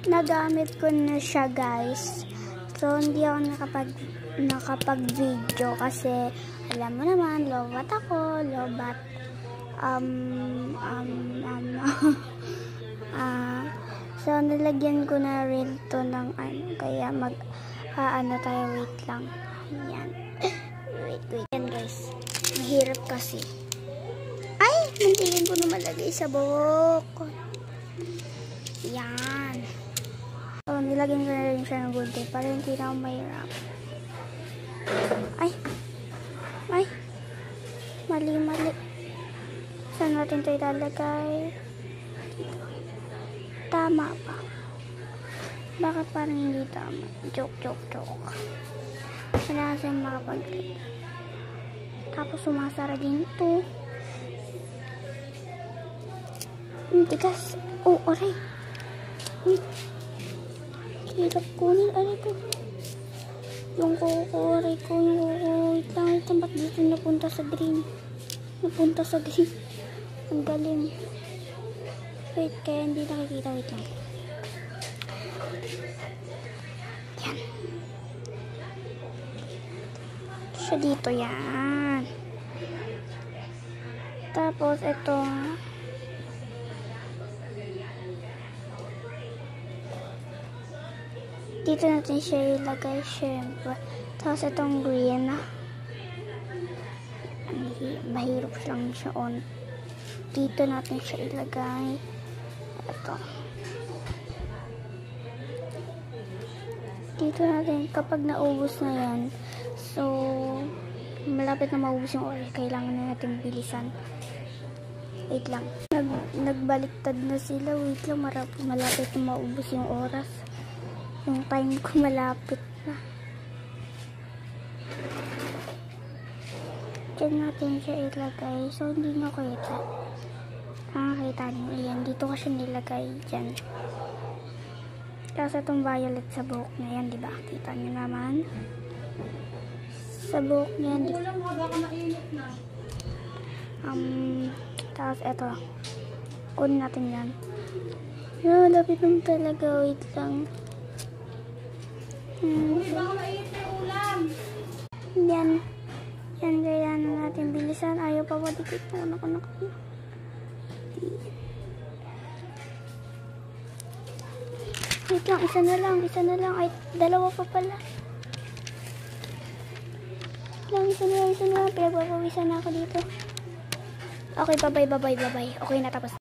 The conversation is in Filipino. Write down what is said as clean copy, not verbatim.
nagamit ko na siya, guys. So, hindi ako nakapag-video kasi alam mo naman, lobat ako, lobat. So, nilagyan ko na rin to ng kaya tayo, wait lang. Yan. Wait. Yan, guys. Mahirap kasi. Ay, nandiyan ko na malagay sa buhok. Yan. So, nilagyan ko na rin siya ng good tape para hindi na ako mahirap. Ay. Mali. Saan natin ito ilalagay? Tama ba? Bakit parang hindi tama? Joke. Wala kasi makapag-click. Tapos sumasara din ito. Tigas. Oh, aray. Hirap kunin. Aray ko. Yung kuko. Wait lang. Ba't dito napunta sa green? Ang galing. Wait, kaya hindi nakikita. Wait lang. Yan. Siya dito, yan. Tapos, ito. Dito natin siya ilagay, syempre. Tapos, itong green. Mahirap lang siya on. Dito natin siya ilagay. Ito. Dito natin, kapag naubos na yan, so, malapit na maubos yung oil, kailangan na natin bilisan. Wait lang. Nagbaliktad na sila. Wait lang, malapit na maubos yung oras. Yung time ko malapit na. Diyan natin siya ilagay. So, hindi nyo kita. Nakakita nyo. Ayan, dito ko siya nilagay. Diyan. Tapos itong violet sa buhok niya. Yan, diba? Kita nyo naman. Sa buhok niya. Tapos ito. Kunin natin yan. Lapit lang talaga. Wait lang. Yan. Yan, kaya na natin bilisan. Ayaw pa ba dikit na anak. Wait lang, isa na lang. Ay, dalawa pa pala. Isa na lang. Pinagpapawisan na ako dito. Okay, bye-bye. Okay na, tapos.